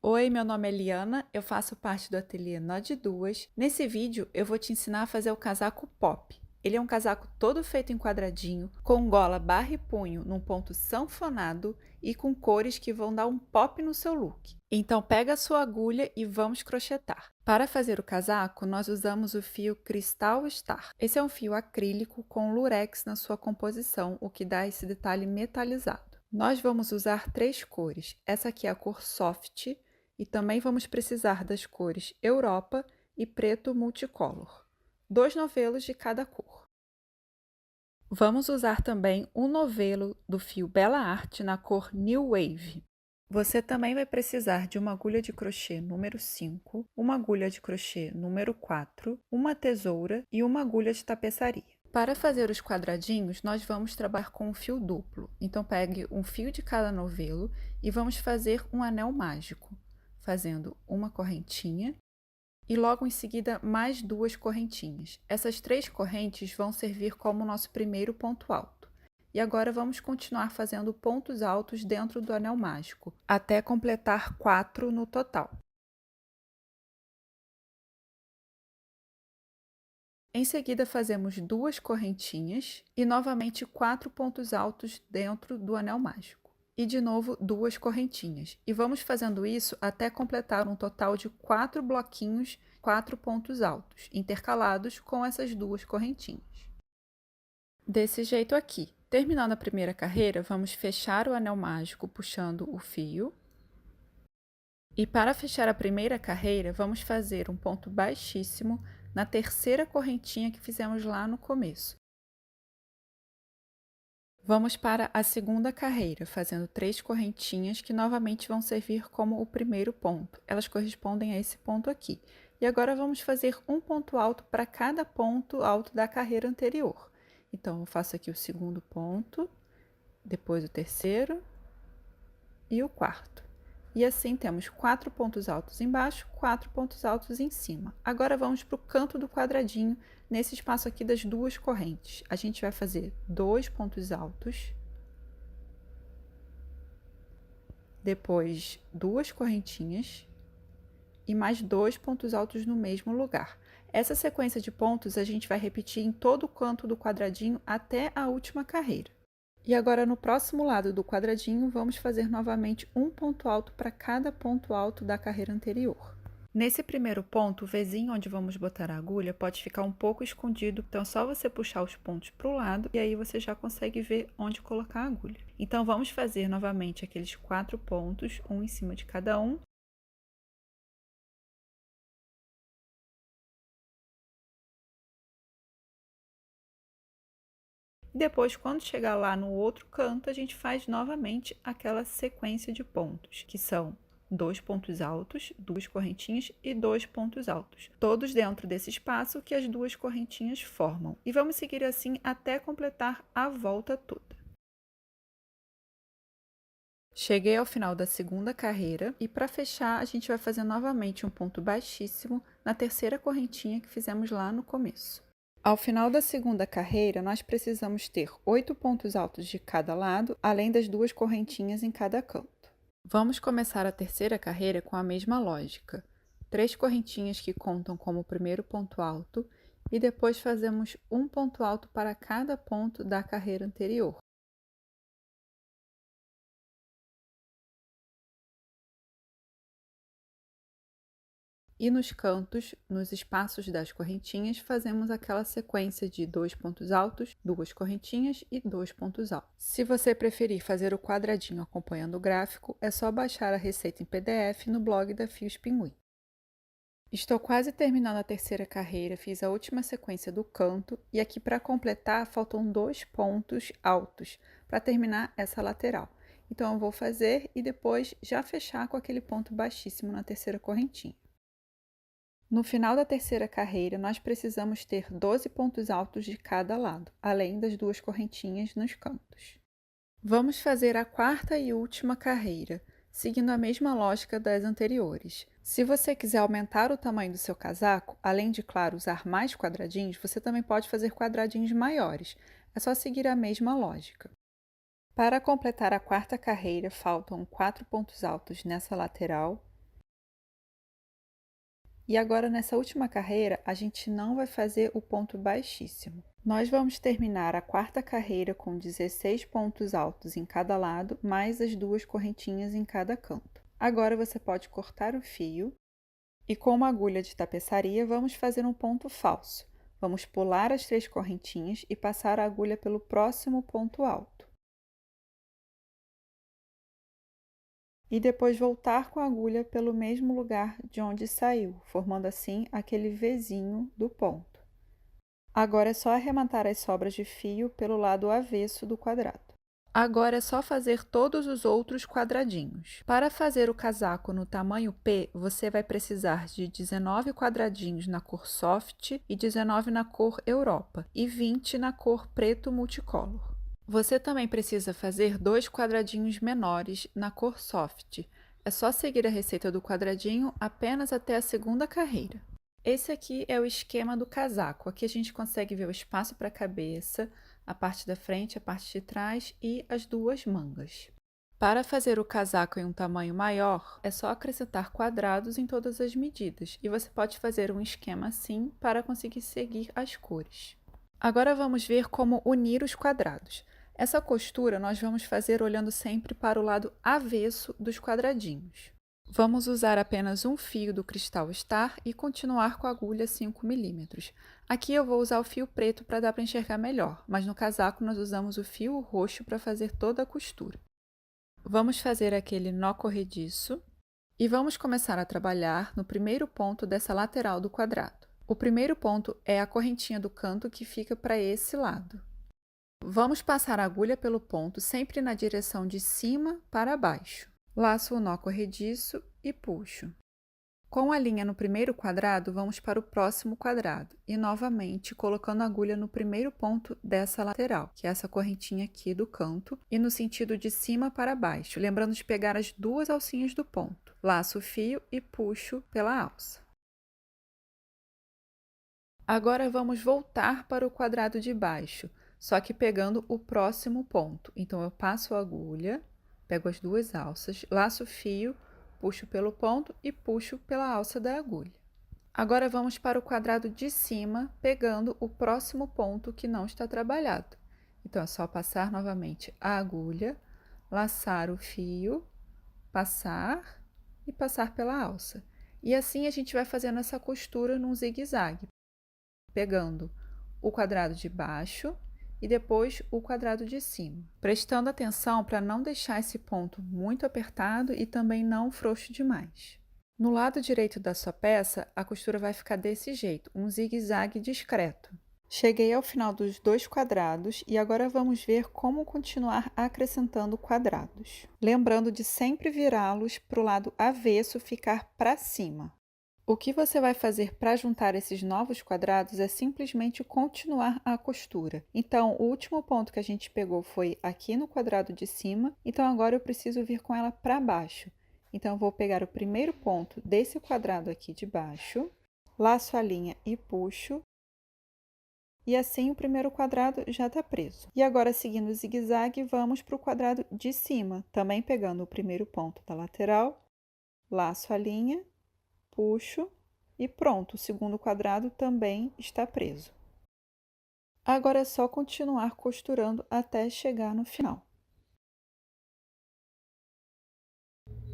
Oi, meu nome é Liana, eu faço parte do ateliê Nó de Duas. Nesse vídeo eu vou te ensinar a fazer o casaco pop. Ele é um casaco todo feito em quadradinho, com gola barra e punho num ponto sanfonado e com cores que vão dar um pop no seu look. Então pega a sua agulha e vamos crochetar. Para fazer o casaco, nós usamos o fio Cristal Star. Esse é um fio acrílico com lurex na sua composição, o que dá esse detalhe metalizado. Nós vamos usar 3 cores. Essa aqui é a cor Soft, e também vamos precisar das cores Europa e Preto Multicolor. 2 novelos de cada cor. Vamos usar também um novelo do fio Bela Arte na cor New Wave. Você também vai precisar de uma agulha de crochê número 5, uma agulha de crochê número 4, uma tesoura e uma agulha de tapeçaria. Para fazer os quadradinhos, nós vamos trabalhar com um fio duplo. Então pegue um fio de cada novelo e vamos fazer um anel mágico, fazendo uma correntinha e logo em seguida mais 2 correntinhas. Essas 3 correntes vão servir como nosso primeiro ponto alto. E agora vamos continuar fazendo pontos altos dentro do anel mágico, até completar 4 no total. Em seguida, fazemos 2 correntinhas e novamente 4 pontos altos dentro do anel mágico. E de novo 2 correntinhas. E vamos fazendo isso até completar um total de 4 bloquinhos, 4 pontos altos, intercalados com essas 2 correntinhas. Desse jeito aqui. Terminando a primeira carreira, vamos fechar o anel mágico puxando o fio. E para fechar a primeira carreira, vamos fazer um ponto baixíssimo na terceira correntinha que fizemos lá no começo. Vamos para a segunda carreira, fazendo 3 correntinhas que novamente vão servir como o primeiro ponto. Elas correspondem a esse ponto aqui. E agora vamos fazer um ponto alto para cada ponto alto da carreira anterior. Então, eu faço aqui o segundo ponto, depois o terceiro e o quarto. E assim temos 4 pontos altos embaixo, 4 pontos altos em cima. Agora vamos para o canto do quadradinho, nesse espaço aqui das 2 correntes. A gente vai fazer 2 pontos altos, depois 2 correntinhas e mais 2 pontos altos no mesmo lugar. Essa sequência de pontos a gente vai repetir em todo o canto do quadradinho até a última carreira. E agora, no próximo lado do quadradinho, vamos fazer novamente um ponto alto para cada ponto alto da carreira anterior. Nesse primeiro ponto, o Vzinho onde vamos botar a agulha pode ficar um pouco escondido, então é só você puxar os pontos para o lado e aí você já consegue ver onde colocar a agulha. Então, vamos fazer novamente aqueles 4 pontos, um em cima de cada um. Depois, quando chegar lá no outro canto, a gente faz novamente aquela sequência de pontos, que são 2 pontos altos, 2 correntinhas e 2 pontos altos, todos dentro desse espaço que as 2 correntinhas formam. E vamos seguir assim até completar a volta toda. Cheguei ao final da segunda carreira e para fechar a gente vai fazer novamente um ponto baixíssimo na terceira correntinha que fizemos lá no começo. Ao final da segunda carreira, nós precisamos ter 8 pontos altos de cada lado, além das 2 correntinhas em cada canto. Vamos começar a terceira carreira com a mesma lógica. 3 correntinhas que contam como o primeiro ponto alto e depois fazemos um ponto alto para cada ponto da carreira anterior. E nos cantos, nos espaços das correntinhas, fazemos aquela sequência de 2 pontos altos, 2 correntinhas e 2 pontos altos. Se você preferir fazer o quadradinho acompanhando o gráfico, é só baixar a receita em PDF no blog da Fios Pinguim. Estou quase terminando a terceira carreira, fiz a última sequência do canto e aqui para completar faltam 2 pontos altos para terminar essa lateral. Então eu vou fazer e depois já fechar com aquele ponto baixíssimo na terceira correntinha. No final da terceira carreira, nós precisamos ter 12 pontos altos de cada lado, além das 2 correntinhas nos cantos. Vamos fazer a quarta e última carreira, seguindo a mesma lógica das anteriores. Se você quiser aumentar o tamanho do seu casaco, além de, claro, usar mais quadradinhos, você também pode fazer quadradinhos maiores. É só seguir a mesma lógica. Para completar a quarta carreira, faltam 4 pontos altos nessa lateral E agora, nessa última carreira, a gente não vai fazer o ponto baixíssimo. Nós vamos terminar a quarta carreira com 16 pontos altos em cada lado, mais as 2 correntinhas em cada canto. Agora você pode cortar o fio e com uma agulha de tapeçaria vamos fazer um ponto falso. Vamos pular as 3 correntinhas e passar a agulha pelo próximo ponto alto. E depois voltar com a agulha pelo mesmo lugar de onde saiu, formando assim aquele Vzinho do ponto. Agora é só arrematar as sobras de fio pelo lado avesso do quadrado. Agora é só fazer todos os outros quadradinhos. Para fazer o casaco no tamanho P, você vai precisar de 19 quadradinhos na cor Soft e 19 na cor Europa e 20 na cor Preto Multicolor. Você também precisa fazer 2 quadradinhos menores na cor Soft. É só seguir a receita do quadradinho apenas até a segunda carreira. Esse aqui é o esquema do casaco. Aqui a gente consegue ver o espaço para a cabeça, a parte da frente, a parte de trás e as 2 mangas. Para fazer o casaco em um tamanho maior, é só acrescentar quadrados em todas as medidas, e você pode fazer um esquema assim para conseguir seguir as cores. Agora vamos ver como unir os quadrados. Essa costura nós vamos fazer olhando sempre para o lado avesso dos quadradinhos. Vamos usar apenas um fio do cristal Star e continuar com a agulha 5 mm. Aqui eu vou usar o fio preto para dar para enxergar melhor, mas no casaco nós usamos o fio roxo para fazer toda a costura. Vamos fazer aquele nó corrediço e vamos começar a trabalhar no primeiro ponto dessa lateral do quadrado. O primeiro ponto é a correntinha do canto que fica para esse lado. Vamos passar a agulha pelo ponto sempre na direção de cima para baixo. Laço o nó corrediço e puxo. Com a linha no primeiro quadrado, vamos para o próximo quadrado e novamente colocando a agulha no primeiro ponto dessa lateral, que é essa correntinha aqui do canto, e no sentido de cima para baixo, lembrando de pegar as 2 alcinhas do ponto. Laço o fio e puxo pela alça. Agora vamos voltar para o quadrado de baixo, só que pegando o próximo ponto. Então, eu passo a agulha, pego as 2 alças, laço o fio, puxo pelo ponto e puxo pela alça da agulha. Agora, vamos para o quadrado de cima, pegando o próximo ponto que não está trabalhado. Então, é só passar novamente a agulha, laçar o fio, passar e passar pela alça. E assim a gente vai fazendo essa costura num zigue-zague, pegando o quadrado de baixo e depois o quadrado de cima, prestando atenção para não deixar esse ponto muito apertado e também não frouxo demais. No lado direito da sua peça, a costura vai ficar desse jeito, um zigue-zague discreto. Cheguei ao final dos 2 quadrados e agora vamos ver como continuar acrescentando quadrados. Lembrando de sempre virá-los para o lado avesso, ficar para cima. O que você vai fazer para juntar esses novos quadrados é simplesmente continuar a costura. Então, o último ponto que a gente pegou foi aqui no quadrado de cima, então agora eu preciso vir com ela para baixo. Então, eu vou pegar o primeiro ponto desse quadrado aqui de baixo, laço a linha e puxo, e assim o primeiro quadrado já está preso. E agora, seguindo o zigue-zague, vamos para o quadrado de cima, também pegando o primeiro ponto da lateral, laço a linha, puxo e pronto, o segundo quadrado também está preso. Agora é só continuar costurando até chegar no final.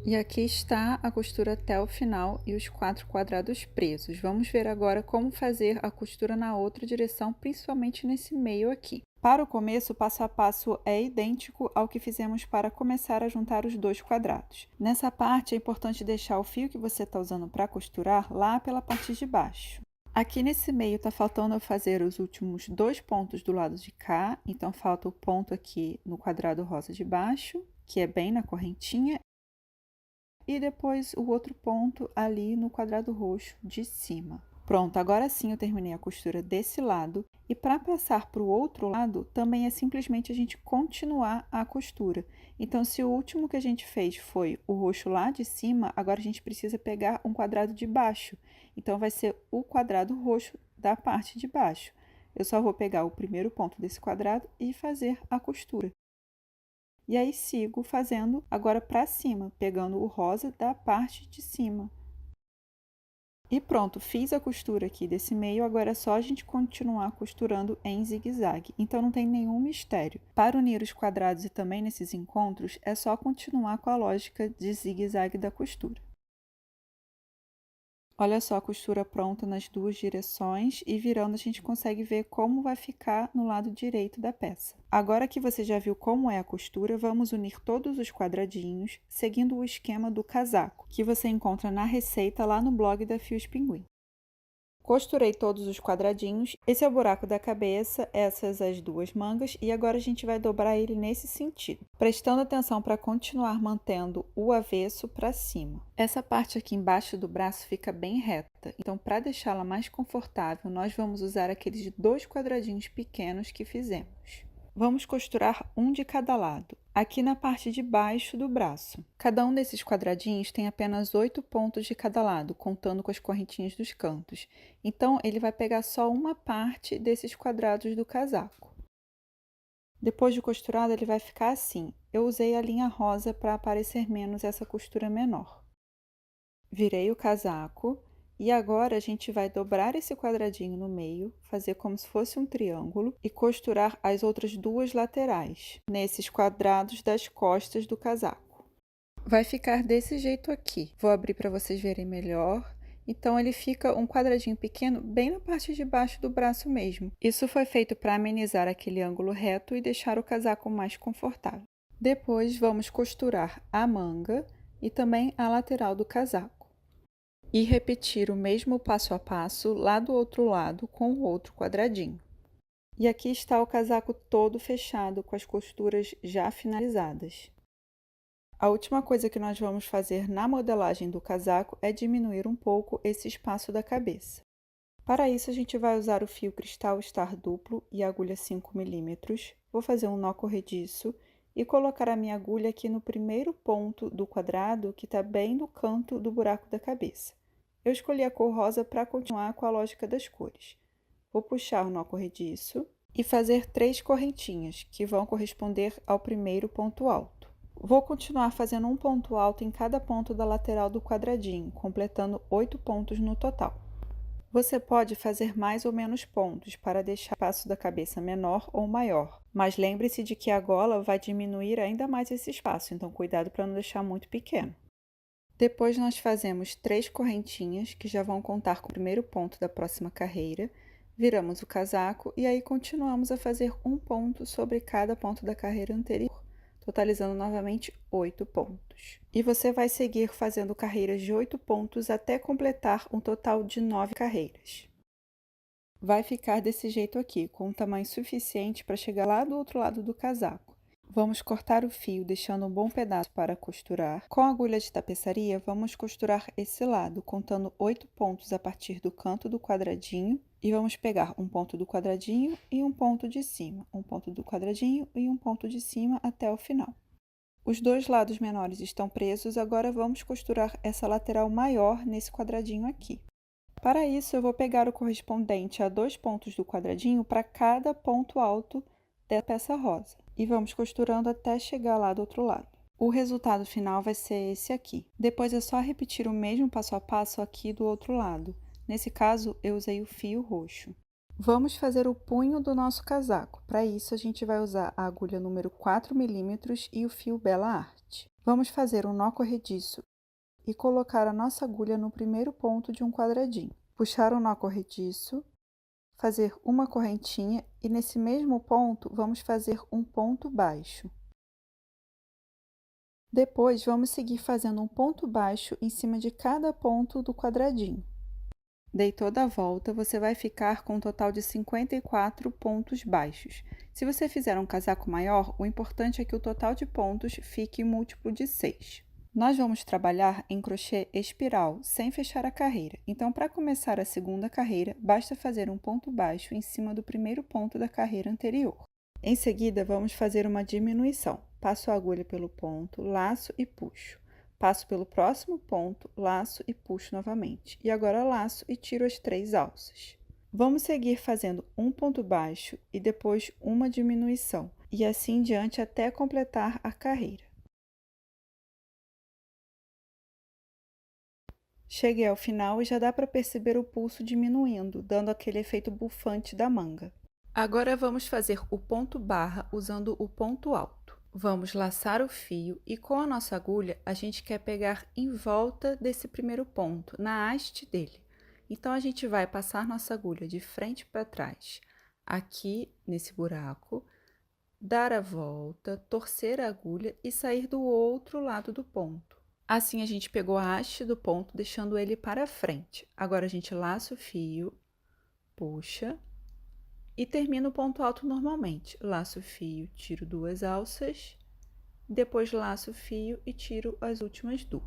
E aqui está a costura até o final e os 4 quadrados presos. Vamos ver agora como fazer a costura na outra direção, principalmente nesse meio aqui. Para o começo, o passo a passo é idêntico ao que fizemos para começar a juntar os 2 quadrados. Nessa parte, é importante deixar o fio que você está usando para costurar lá pela parte de baixo. Aqui nesse meio está faltando eu fazer os últimos 2 pontos do lado de cá, então falta o ponto aqui no quadrado rosa de baixo, que é bem na correntinha, e depois o outro ponto ali no quadrado roxo de cima. Pronto, agora sim eu terminei a costura desse lado e para passar para o outro lado também é simplesmente a gente continuar a costura. Então, se o último que a gente fez foi o roxo lá de cima, agora a gente precisa pegar um quadrado de baixo. Então, vai ser o quadrado roxo da parte de baixo. Eu só vou pegar o primeiro ponto desse quadrado e fazer a costura. E aí, sigo fazendo agora para cima, pegando o rosa da parte de cima. E pronto, fiz a costura aqui desse meio, agora é só a gente continuar costurando em zigue-zague. Então não tem nenhum mistério. Para unir os quadrados e também nesses encontros, é só continuar com a lógica de zigue-zague da costura. Olha só a costura pronta nas duas direções e virando a gente consegue ver como vai ficar no lado direito da peça. Agora que você já viu como é a costura, vamos unir todos os quadradinhos, seguindo o esquema do casaco, que você encontra na receita lá no blog da Fios Pinguim. Costurei todos os quadradinhos, esse é o buraco da cabeça, essas as duas mangas, e agora a gente vai dobrar ele nesse sentido, prestando atenção para continuar mantendo o avesso para cima. Essa parte aqui embaixo do braço fica bem reta, então para deixá-la mais confortável, nós vamos usar aqueles dois quadradinhos pequenos que fizemos. Vamos costurar um de cada lado, aqui na parte de baixo do braço. Cada um desses quadradinhos tem apenas 8 pontos de cada lado, contando com as correntinhas dos cantos. Então, ele vai pegar só uma parte desses quadrados do casaco. Depois de costurado, ele vai ficar assim. Eu usei a linha rosa para aparecer menos essa costura menor. Virei o casaco. E agora a gente vai dobrar esse quadradinho no meio, fazer como se fosse um triângulo e costurar as outras duas laterais, nesses quadrados das costas do casaco. Vai ficar desse jeito aqui. Vou abrir para vocês verem melhor. Então, ele fica um quadradinho pequeno bem na parte de baixo do braço mesmo. Isso foi feito para amenizar aquele ângulo reto e deixar o casaco mais confortável. Depois, vamos costurar a manga e também a lateral do casaco. E repetir o mesmo passo a passo lá do outro lado com o outro quadradinho. E aqui está o casaco todo fechado com as costuras já finalizadas. A última coisa que nós vamos fazer na modelagem do casaco é diminuir um pouco esse espaço da cabeça. Para isso, a gente vai usar o fio cristal estar duplo e a agulha 5 mm. Vou fazer um nó corrediço e colocar a minha agulha aqui no primeiro ponto do quadrado, que está bem no canto do buraco da cabeça. Eu escolhi a cor rosa para continuar com a lógica das cores. Vou puxar o nó corrediço e fazer 3 correntinhas, que vão corresponder ao primeiro ponto alto. Vou continuar fazendo um ponto alto em cada ponto da lateral do quadradinho, completando 8 pontos no total. Você pode fazer mais ou menos pontos para deixar o espaço da cabeça menor ou maior, mas lembre-se de que a gola vai diminuir ainda mais esse espaço, então cuidado para não deixar muito pequeno. Depois, nós fazemos 3 correntinhas, que já vão contar com o primeiro ponto da próxima carreira, viramos o casaco e aí continuamos a fazer um ponto sobre cada ponto da carreira anterior, totalizando novamente 8 pontos. E você vai seguir fazendo carreiras de 8 pontos até completar um total de 9 carreiras. Vai ficar desse jeito aqui, com um tamanho suficiente para chegar lá do outro lado do casaco. Vamos cortar o fio, deixando um bom pedaço para costurar. Com a agulha de tapeçaria, vamos costurar esse lado, contando 8 pontos a partir do canto do quadradinho. E vamos pegar um ponto do quadradinho e um ponto de cima, um ponto do quadradinho e um ponto de cima até o final. Os dois lados menores estão presos, agora vamos costurar essa lateral maior nesse quadradinho aqui. Para isso, eu vou pegar o correspondente a 2 pontos do quadradinho para cada ponto alto da peça rosa. E vamos costurando até chegar lá do outro lado. O resultado final vai ser esse aqui. Depois é só repetir o mesmo passo a passo aqui do outro lado. Nesse caso, eu usei o fio roxo. Vamos fazer o punho do nosso casaco. Para isso, a gente vai usar a agulha número 4 mm e o fio Bela Arte. Vamos fazer um nó corrediço e colocar a nossa agulha no primeiro ponto de um quadradinho. Puxar o nó corrediço, fazer uma correntinha e nesse mesmo ponto vamos fazer um ponto baixo. Depois, vamos seguir fazendo um ponto baixo em cima de cada ponto do quadradinho. Dei toda a volta, você vai ficar com um total de 54 pontos baixos. Se você fizer um casaco maior, o importante é que o total de pontos fique múltiplo de 6. Nós vamos trabalhar em crochê espiral, sem fechar a carreira. Então, para começar a segunda carreira, basta fazer um ponto baixo em cima do primeiro ponto da carreira anterior. Em seguida, vamos fazer uma diminuição. Passo a agulha pelo ponto, laço e puxo. Passo pelo próximo ponto, laço e puxo novamente. E agora laço e tiro as 3 alças. Vamos seguir fazendo um ponto baixo e depois uma diminuição, e assim em diante até completar a carreira. Cheguei ao final e já dá para perceber o pulso diminuindo, dando aquele efeito bufante da manga. Agora vamos fazer o ponto barra usando o ponto alto. Vamos laçar o fio e com a nossa agulha a gente quer pegar em volta desse primeiro ponto, na haste dele. Então a gente vai passar nossa agulha de frente para trás, aqui nesse buraco, dar a volta, torcer a agulha e sair do outro lado do ponto. Assim, a gente pegou a haste do ponto, deixando ele para frente. Agora, a gente laça o fio, puxa e termina o ponto alto normalmente. Laço o fio, tiro 2 alças, depois laço o fio e tiro as últimas 2.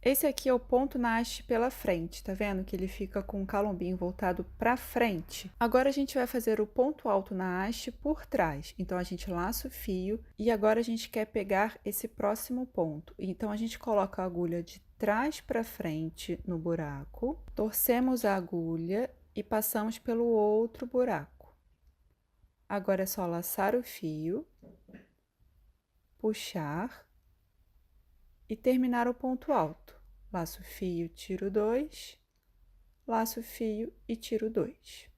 Esse aqui é o ponto na haste pela frente, tá vendo que ele fica com o calombinho voltado para frente? Agora a gente vai fazer o ponto alto na haste por trás. Então a gente laça o fio e agora a gente quer pegar esse próximo ponto. Então a gente coloca a agulha de trás para frente no buraco, torcemos a agulha e passamos pelo outro buraco. Agora é só laçar o fio, puxar e terminar o ponto alto. Laço o fio, tiro 2, laço o fio e tiro 2.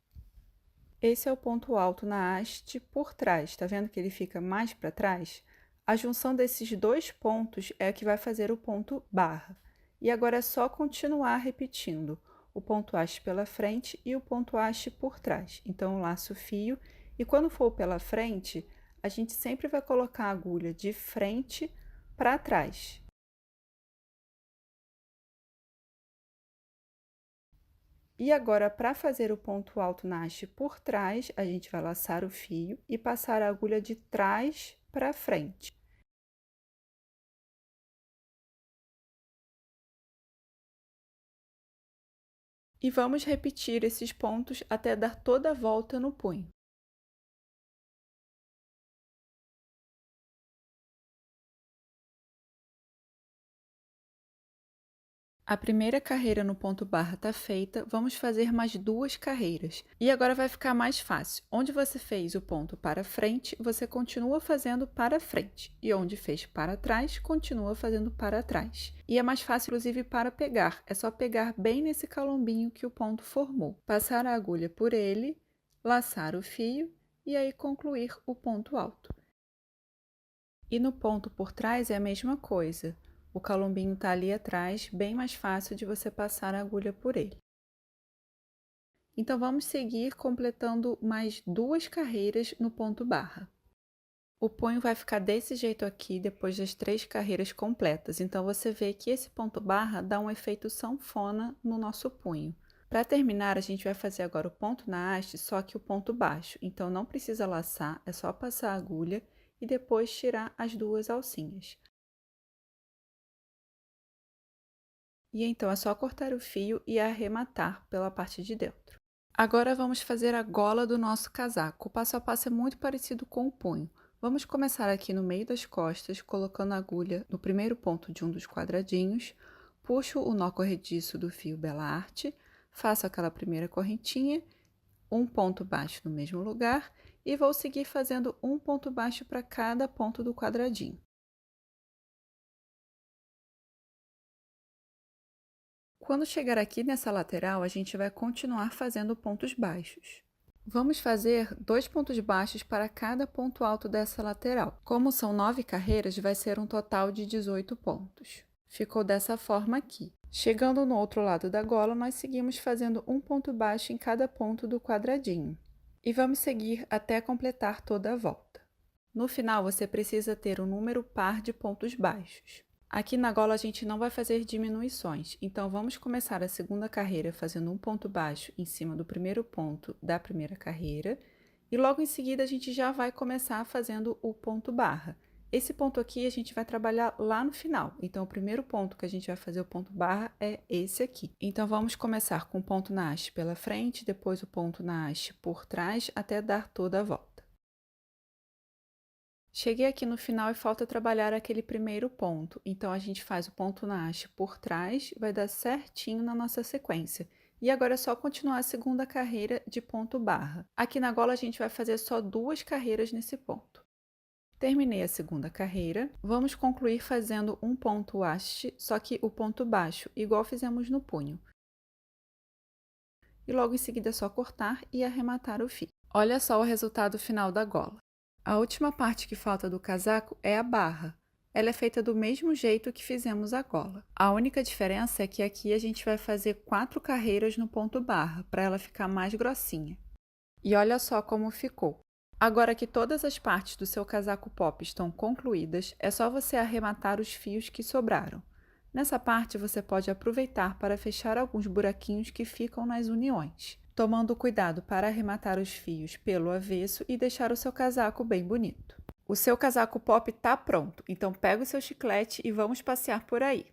Esse é o ponto alto na haste por trás, tá vendo que ele fica mais para trás? A junção desses dois pontos é a que vai fazer o ponto barra. E agora é só continuar repetindo o ponto haste pela frente e o ponto haste por trás. Então, eu laço o fio e quando for pela frente, a gente sempre vai colocar a agulha de frente para trás. E agora, para fazer o ponto alto na haste por trás, a gente vai laçar o fio e passar a agulha de trás para frente. E vamos repetir esses pontos até dar toda a volta no punho. A primeira carreira no ponto barra está feita, vamos fazer mais 2 carreiras. E agora vai ficar mais fácil. Onde você fez o ponto para frente, você continua fazendo para frente. E onde fez para trás, continua fazendo para trás. E é mais fácil, inclusive, para pegar. É só pegar bem nesse calombinho que o ponto formou. Passar a agulha por ele, laçar o fio e aí concluir o ponto alto. E no ponto por trás é a mesma coisa. O calombinho está ali atrás, bem mais fácil de você passar a agulha por ele. Então, vamos seguir completando mais 2 carreiras no ponto barra. O punho vai ficar desse jeito aqui depois das 3 carreiras completas. Então, você vê que esse ponto barra dá um efeito sanfona no nosso punho. Para terminar, a gente vai fazer agora o ponto na haste, só que o ponto baixo. Então, não precisa laçar, é só passar a agulha e depois tirar as 2 alcinhas. E então é só cortar o fio e arrematar pela parte de dentro. Agora vamos fazer a gola do nosso casaco. O passo a passo é muito parecido com o punho. Vamos começar aqui no meio das costas, colocando a agulha no primeiro ponto de um dos quadradinhos, puxo o nó corrediço do fio Bela Arte, faço aquela primeira correntinha, um ponto baixo no mesmo lugar e vou seguir fazendo um ponto baixo para cada ponto do quadradinho. Quando chegar aqui nessa lateral, a gente vai continuar fazendo pontos baixos. Vamos fazer 2 pontos baixos para cada ponto alto dessa lateral. Como são 9 carreiras, vai ser um total de 18 pontos. Ficou dessa forma aqui. Chegando no outro lado da gola, nós seguimos fazendo um ponto baixo em cada ponto do quadradinho. E vamos seguir até completar toda a volta. No final, você precisa ter um número par de pontos baixos. Aqui na gola a gente não vai fazer diminuições, então vamos começar a segunda carreira fazendo um ponto baixo em cima do primeiro ponto da primeira carreira e logo em seguida a gente já vai começar fazendo o ponto barra. Esse ponto aqui a gente vai trabalhar lá no final, então o primeiro ponto que a gente vai fazer o ponto barra é esse aqui. Então vamos começar com o ponto na haste pela frente, depois o ponto na haste por trás até dar toda a volta. Cheguei aqui no final e falta trabalhar aquele primeiro ponto, então a gente faz o ponto na haste por trás, vai dar certinho na nossa sequência. E agora é só continuar a segunda carreira de ponto barra. Aqui na gola a gente vai fazer só 2 carreiras nesse ponto. Terminei a segunda carreira. Vamos concluir fazendo um ponto haste, só que o ponto baixo, igual fizemos no punho. E logo em seguida é só cortar e arrematar o fio. Olha só o resultado final da gola. A última parte que falta do casaco é a barra. Ela é feita do mesmo jeito que fizemos a gola. A única diferença é que aqui a gente vai fazer 4 carreiras no ponto barra, para ela ficar mais grossinha. E olha só como ficou. Agora que todas as partes do seu casaco pop estão concluídas, é só você arrematar os fios que sobraram. Nessa parte você pode aproveitar para fechar alguns buraquinhos que ficam nas uniões, tomando cuidado para arrematar os fios pelo avesso e deixar o seu casaco bem bonito. O seu casaco pop está pronto, então pega o seu chiclete e vamos passear por aí.